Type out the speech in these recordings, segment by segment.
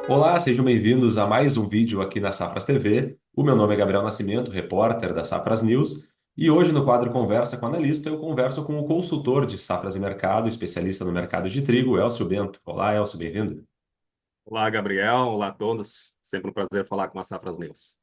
Olá, sejam bem-vindos a mais um vídeo aqui na Safras TV. O meu nome é Gabriel Nascimento, repórter da Safras News, e hoje no quadro Conversa com Analista eu converso com o consultor de Safras e Mercado, especialista no mercado de trigo, Elcio Bento. Olá, Elcio, bem-vindo. Olá, Gabriel. Olá a todos. Sempre um prazer falar com a Safras News.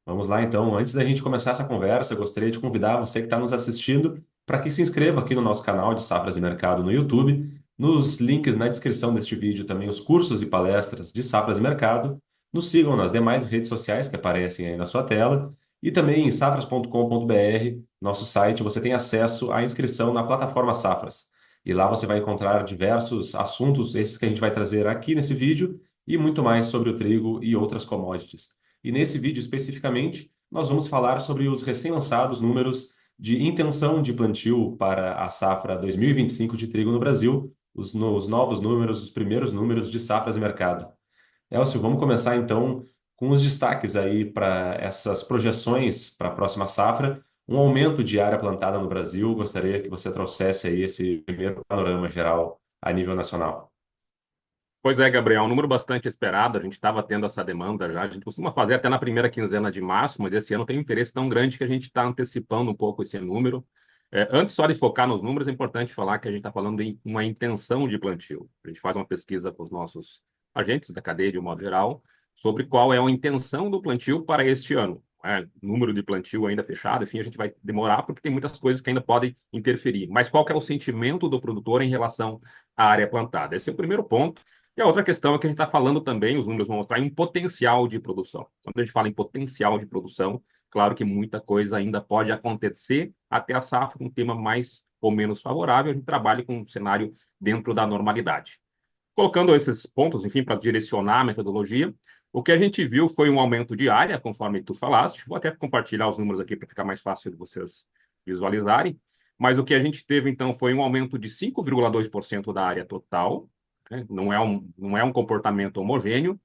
Vamos lá então. Antes da gente começar essa conversa, eu gostaria de convidar você que está nos assistindo para que se inscreva aqui no nosso canal de Safras e Mercado no YouTube. Nos links na descrição deste vídeo também os cursos e palestras de Safras e Mercado. Nos sigam nas demais redes sociais que aparecem aí na sua tela. E também em safras.com.br, nosso site, você tem acesso à inscrição na plataforma Safras. E lá você vai encontrar diversos assuntos, esses que a gente vai trazer aqui nesse vídeo, e muito mais sobre o trigo e outras commodities. E nesse vídeo especificamente, nós vamos falar sobre os recém-lançados números de intenção de plantio para a safra 2025 de trigo no Brasil, os novos números, os primeiros números de safras e mercado. Elcio, vamos começar então com os destaques aí para essas projeções para a próxima safra. Um aumento de área plantada no Brasil. Gostaria que você trouxesse aí esse primeiro panorama geral a nível nacional. Pois é, Gabriel, um número bastante esperado. A gente estava tendo essa demanda já. A gente costuma fazer até na primeira quinzena de março, mas esse ano tem um interesse tão grande que a gente está antecipando um pouco esse número. Antes só de focar nos números, é importante falar que a gente está falando em uma intenção de plantio. A gente faz uma pesquisa com os nossos agentes da cadeia, de um modo geral, sobre qual é a intenção do plantio para este ano. Número de plantio ainda fechado, enfim, a gente vai demorar porque tem muitas coisas que ainda podem interferir. Mas qual que é o sentimento do produtor em relação à área plantada? Esse é o primeiro ponto. E a outra questão é que a gente está falando também, os números vão mostrar, em potencial de produção. Quando a gente fala em potencial de produção, claro que muita coisa ainda pode acontecer até a safra, um tema mais ou menos favorável, a gente trabalha com um cenário dentro da normalidade. Colocando esses pontos, enfim, para direcionar a metodologia, o que a gente viu foi um aumento de área, conforme tu falaste. Vou até compartilhar os números aqui para ficar mais fácil de vocês visualizarem. Mas o que a gente teve, então, foi um aumento de 5,2% da área total, né? Não é um comportamento homogêneo.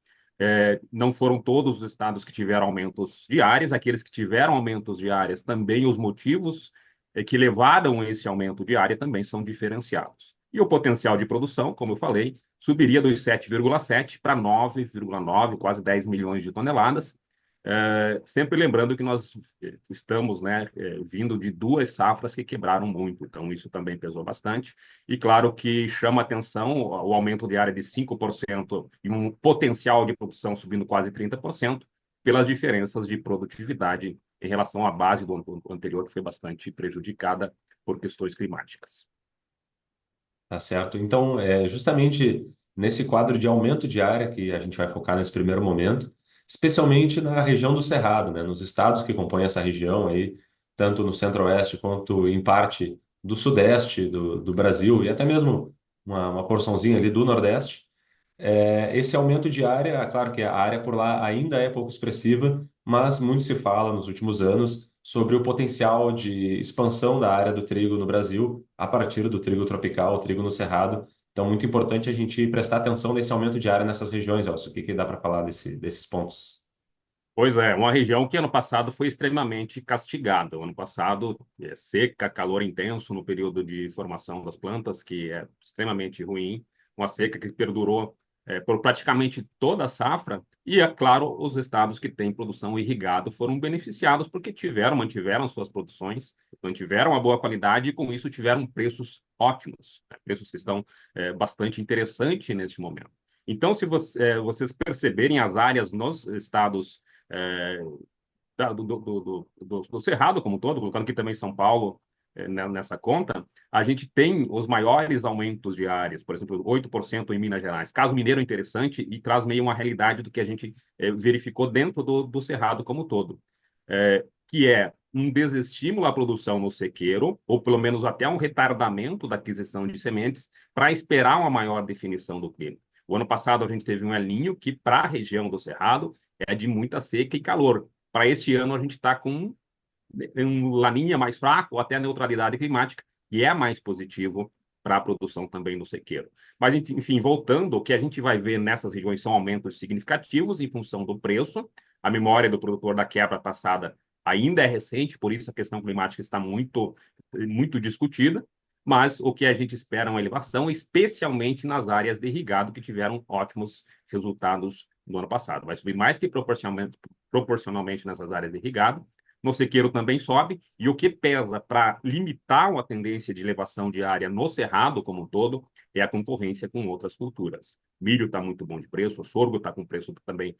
Não foram todos os estados que tiveram aumentos de áreas, aqueles que tiveram aumentos de áreas também, os motivos que levaram esse aumento de área também são diferenciados. E o potencial de produção, como eu falei, subiria dos 7,7 para 9,9, quase 10 milhões de toneladas. Sempre lembrando que nós estamos, né, vindo de duas safras que quebraram muito, então isso também pesou bastante. E claro que chama atenção o aumento de área de 5% e um potencial de produção subindo quase 30%, pelas diferenças de produtividade em relação à base do ano anterior, que foi bastante prejudicada por questões climáticas. Tá certo? Então, justamente nesse quadro de aumento de área que a gente vai focar nesse primeiro momento, especialmente na região do Cerrado, né? Nos estados que compõem essa região aí, tanto no Centro-Oeste quanto em parte do Sudeste do Brasil e até mesmo uma porçãozinha ali do Nordeste. Esse aumento de área, claro que a área por lá ainda é pouco expressiva, mas muito se fala nos últimos anos sobre o potencial de expansão da área do trigo no Brasil a partir do trigo tropical, o trigo no Cerrado. Então, muito importante a gente prestar atenção nesse aumento de área nessas regiões, Elcio. O que que dá para falar desses pontos? Pois é, uma região que ano passado foi extremamente castigada. O ano passado, seca, calor intenso no período de formação das plantas, que é extremamente ruim, uma seca que perdurou por praticamente toda a safra. E, é claro, os estados que têm produção irrigada foram beneficiados porque mantiveram suas produções, mantiveram a boa qualidade e, com isso, tiveram preços ótimos, né? Preços que estão bastante interessantes neste momento. Então, se vocês perceberem as áreas nos estados é, do Cerrado como um todo, colocando aqui também São Paulo nessa conta, a gente tem os maiores aumentos de áreas, por exemplo, 8% em Minas Gerais. Caso Mineiro é interessante e traz meio uma realidade do que a gente verificou dentro do Cerrado como um todo, que é um desestímulo à produção no sequeiro, ou pelo menos até um retardamento da aquisição de sementes, para esperar uma maior definição do clima. O ano passado a gente teve um El Niño que, para a região do Cerrado, é de muita seca e calor. Para este ano, a gente está com um laninha mais fraco, ou até a neutralidade climática, que é mais positivo para a produção também no sequeiro. Mas, enfim, voltando, o que a gente vai ver nessas regiões são aumentos significativos em função do preço. A memória do produtor da quebra passada ainda é recente, por isso a questão climática está muito, muito discutida. mas o que a gente espera é uma elevação, especialmente nas áreas de irrigado, que tiveram ótimos resultados no ano passado. Vai subir mais que proporcionalmente nessas áreas de irrigado. No sequeiro também sobe, e o que pesa para limitar uma tendência de elevação de área no cerrado como um todo é a concorrência com outras culturas. Milho está muito bom de preço, o sorgo está com preço também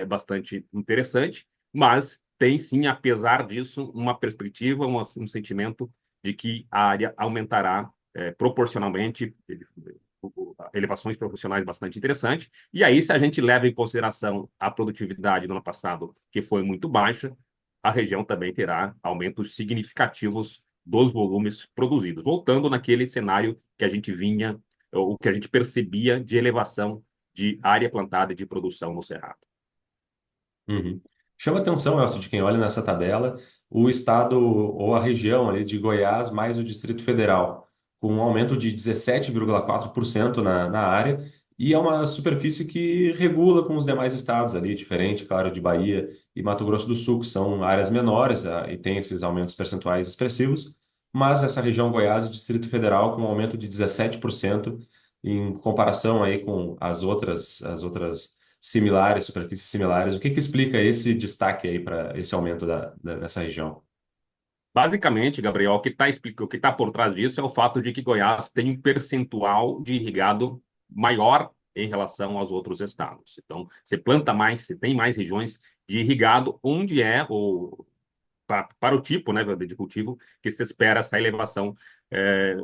bastante interessante, mas tem sim, apesar disso, uma perspectiva, um sentimento de que a área aumentará proporcionalmente, elevações proporcionais bastante interessantes. E aí, se a gente leva em consideração a produtividade do ano passado, que foi muito baixa, a região também terá aumentos significativos dos volumes produzidos, voltando naquele cenário que a gente vinha, o que a gente percebia de elevação de área plantada e de produção no Cerrado. Uhum. Chama atenção, Elcio, de quem olha nessa tabela, o estado ou a região ali de Goiás mais o Distrito Federal, com um aumento de 17,4% na área, e é uma superfície que regula com os demais estados ali, diferente, claro, de Bahia e Mato Grosso do Sul, que são áreas menores, e tem esses aumentos percentuais expressivos, mas essa região Goiás e Distrito Federal com um aumento de 17% em comparação aí com as outras similares, superfícies similares. O que que explica esse destaque aí para esse aumento dessa região? Basicamente, Gabriel, o que tá por trás disso é o fato de que Goiás tem um percentual de irrigado maior em relação aos outros estados. Então, você planta mais, você tem mais regiões de irrigado, onde é o para o tipo, né, de cultivo que se espera essa elevação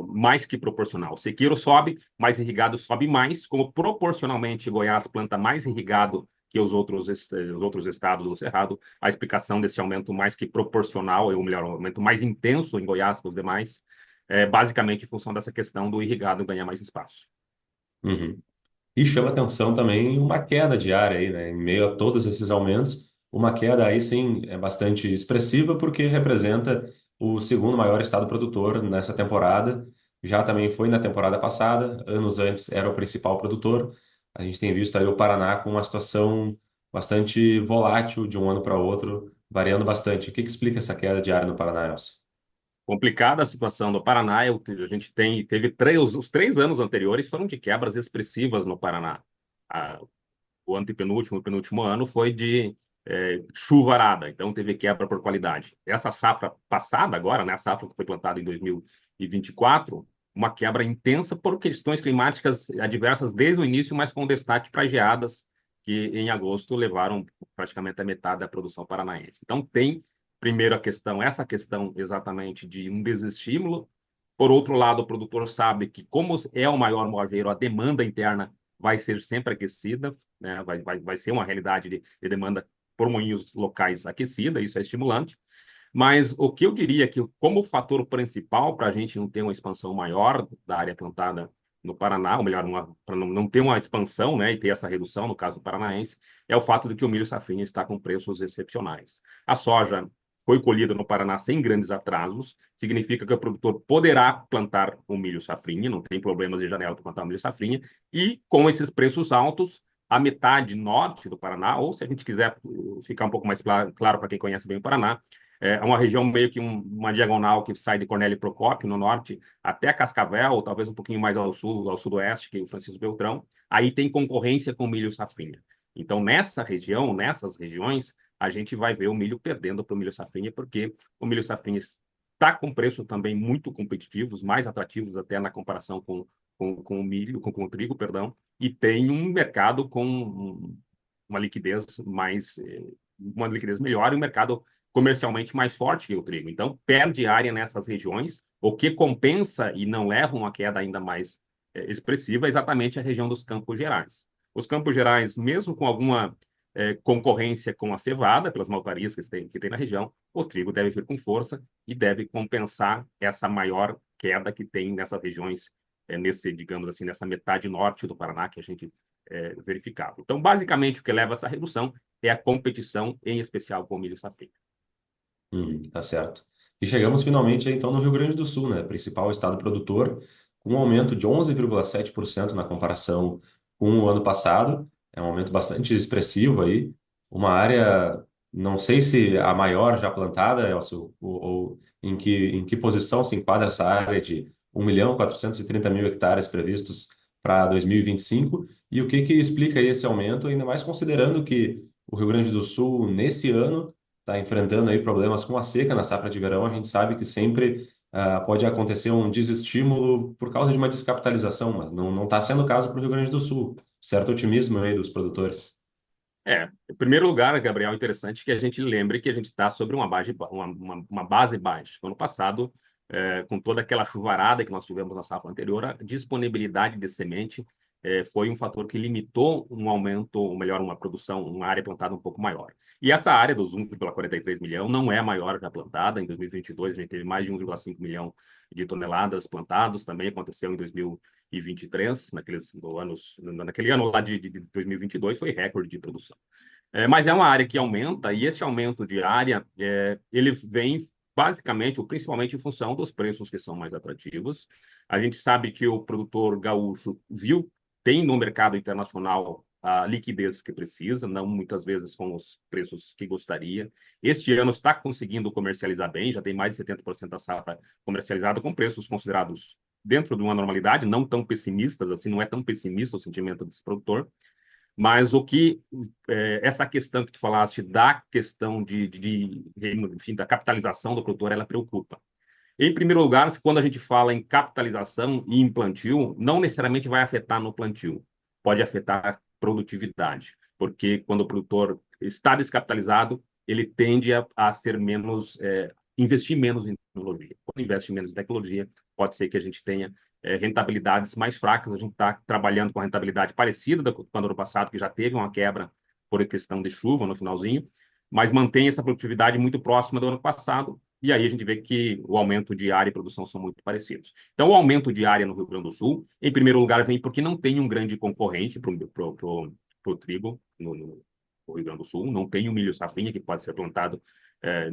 mais que proporcional. O sequeiro sobe, mas irrigado sobe mais, como proporcionalmente Goiás planta mais irrigado que os outros estados do Cerrado, a explicação desse aumento mais que proporcional, ou melhor, um aumento mais intenso em Goiás que os demais, é basicamente em função dessa questão do irrigado ganhar mais espaço. Uhum. E chama atenção também uma queda diária aí, né? Em meio a todos esses aumentos, uma queda aí sim é bastante expressiva porque representa o segundo maior estado produtor nessa temporada. Já também foi na temporada passada, anos antes era o principal produtor. A gente tem visto aí o Paraná com uma situação bastante volátil de um ano para outro, variando bastante. O que que explica essa queda diária no Paraná, Elcio? Complicada a situação do Paraná, a gente teve os 3 anos anteriores foram de quebras expressivas no Paraná. O antepenúltimo e penúltimo ano foi de chuvarada, então teve quebra por qualidade. Essa safra passada agora, né, a safra que foi plantada em 2024, uma quebra intensa por questões climáticas adversas desde o início, mas com destaque para geadas que em agosto levaram praticamente a metade da produção paranaense. Então tem primeiro essa questão exatamente de um desestímulo. Por outro lado, o produtor sabe que como é o maior moageiro, a demanda interna vai ser sempre aquecida, né? Vai ser uma realidade de demanda por moinhos locais aquecida, isso é estimulante. Mas o que eu diria que, como fator principal para a gente não ter uma expansão maior da área plantada no Paraná, ou melhor, para não ter uma expansão, né, e ter essa redução, no caso paranaense, é o fato de que o milho safrinha está com preços excepcionais. A soja foi colhida no Paraná sem grandes atrasos, significa que o produtor poderá plantar o milho safrinha, não tem problemas de janela para plantar o milho safrinha, e com esses preços altos, a metade norte do Paraná, ou se a gente quiser ficar um pouco mais claro para quem conhece bem o Paraná, é uma região meio que uma diagonal que sai de Cornélio Procópio, no norte, até Cascavel, ou talvez um pouquinho mais ao sul, ao sudoeste, que é o Francisco Beltrão. Aí tem concorrência com o milho safrinha. Então, nessas regiões, a gente vai ver o milho perdendo para o milho safrinha, porque o milho safrinha está com preços também muito competitivos, mais atrativos até na comparação com o milho, com o trigo, perdão, e tem um mercado com uma liquidez uma liquidez melhor e um mercado comercialmente mais forte que o trigo. Então, perde área nessas regiões, o que compensa e não leva uma queda ainda mais expressiva é exatamente a região dos Campos Gerais. Os Campos Gerais, mesmo com alguma concorrência com a cevada, pelas maltarias que tem na região, o trigo deve vir com força e deve compensar essa maior queda que tem nessas regiões, digamos assim, nessa metade norte do Paraná que a gente verificava. Então, basicamente, o que leva a essa redução é a competição, em especial com o milho safrinha. Tá certo. E chegamos finalmente aí, então no Rio Grande do Sul, né? Principal estado produtor, com um aumento de 11,7% na comparação com o ano passado. É um aumento bastante expressivo aí. Uma área, não sei se a maior já plantada, Elcio, ou em que posição se enquadra essa área de 1.430.000 hectares previstos para 2025. E o que explica aí esse aumento, ainda mais considerando que o Rio Grande do Sul, nesse ano, está enfrentando aí problemas com a seca na safra de verão. A gente sabe que sempre pode acontecer um desestímulo por causa de uma descapitalização, mas não está sendo o caso para o Rio Grande do Sul. Certo otimismo aí dos produtores. Em primeiro lugar, Gabriel, é interessante que a gente lembre que a gente está sobre uma base baixa. No ano passado, com toda aquela chuvarada que nós tivemos na safra anterior, a disponibilidade de semente foi um fator que limitou um aumento, ou melhor, uma produção, uma área plantada um pouco maior. E essa área dos 1,43 milhão não é a maior já plantada. Em 2022, a gente teve mais de 1,5 milhão de toneladas plantados. Também aconteceu em 2023, naquele ano lá de 2022, foi recorde de produção. Mas é uma área que aumenta, e esse aumento de área, ele vem basicamente, ou principalmente, em função dos preços que são mais atrativos. A gente sabe que o produtor gaúcho tem no mercado internacional a liquidez que precisa, não muitas vezes com os preços que gostaria. Este ano está conseguindo comercializar bem, já tem mais de 70% da safra comercializada com preços considerados dentro de uma normalidade, não tão pessimistas assim, não é tão pessimista o sentimento desse produtor. Mas essa questão que tu falaste da questão enfim, da capitalização do produtor, ela preocupa. Em primeiro lugar, quando a gente fala em capitalização e em plantio, não necessariamente vai afetar no plantio, pode afetar a produtividade, porque quando o produtor está descapitalizado, ele tende a ser menos, investir menos em tecnologia. Quando investe menos em tecnologia, pode ser que a gente tenha rentabilidades mais fracas. A gente está trabalhando com a rentabilidade parecida com o ano passado, que já teve uma quebra por questão de chuva no finalzinho, mas mantém essa produtividade muito próxima do ano passado. E aí a gente vê que o aumento de área e produção são muito parecidos. Então, o aumento de área no Rio Grande do Sul, em primeiro lugar, vem porque não tem um grande concorrente para o trigo no Rio Grande do Sul. Não tem o milho safrinha, que pode ser plantado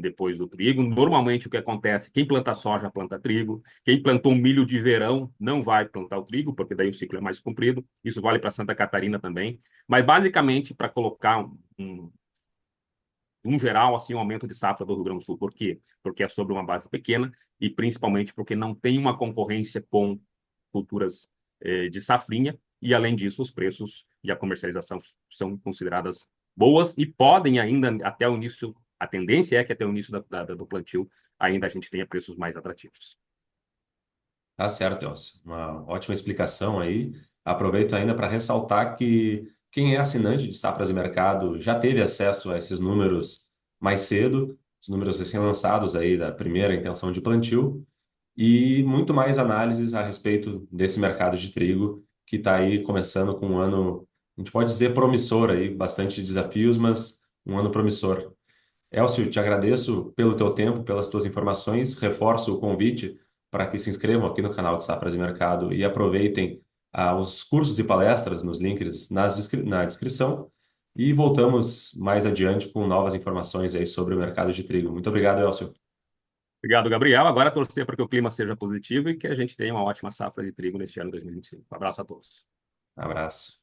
depois do trigo. Normalmente, o que acontece, quem planta soja planta trigo. Quem plantou milho de verão não vai plantar o trigo, porque daí o ciclo é mais comprido. Isso vale para Santa Catarina também. Mas, basicamente, para colocar um geral, assim, um aumento de safra do Rio Grande do Sul. Por quê? Porque é sobre uma base pequena e principalmente porque não tem uma concorrência com culturas de safrinha e, além disso, os preços e a comercialização são consideradas boas e podem ainda, até o início, a tendência é que até o início do plantio ainda a gente tenha preços mais atrativos. Tá certo, Elcio. Uma ótima explicação aí. Aproveito ainda para ressaltar que quem é assinante de Safras e Mercado já teve acesso a esses números mais cedo, os números recém-lançados aí da primeira intenção de plantio, e muito mais análises a respeito desse mercado de trigo, que está aí começando com um ano, a gente pode dizer promissor aí, bastante desafios, mas um ano promissor. Elcio, te agradeço pelo teu tempo, pelas tuas informações. Reforço o convite para que se inscrevam aqui no canal de Safras e Mercado e aproveitem os cursos e palestras nos links na descrição. E voltamos mais adiante com novas informações aí sobre o mercado de trigo. Muito obrigado, Elcio. Obrigado, Gabriel. Agora torcer para que o clima seja positivo e que a gente tenha uma ótima safra de trigo neste ano de 2025. Um abraço a todos. Abraço.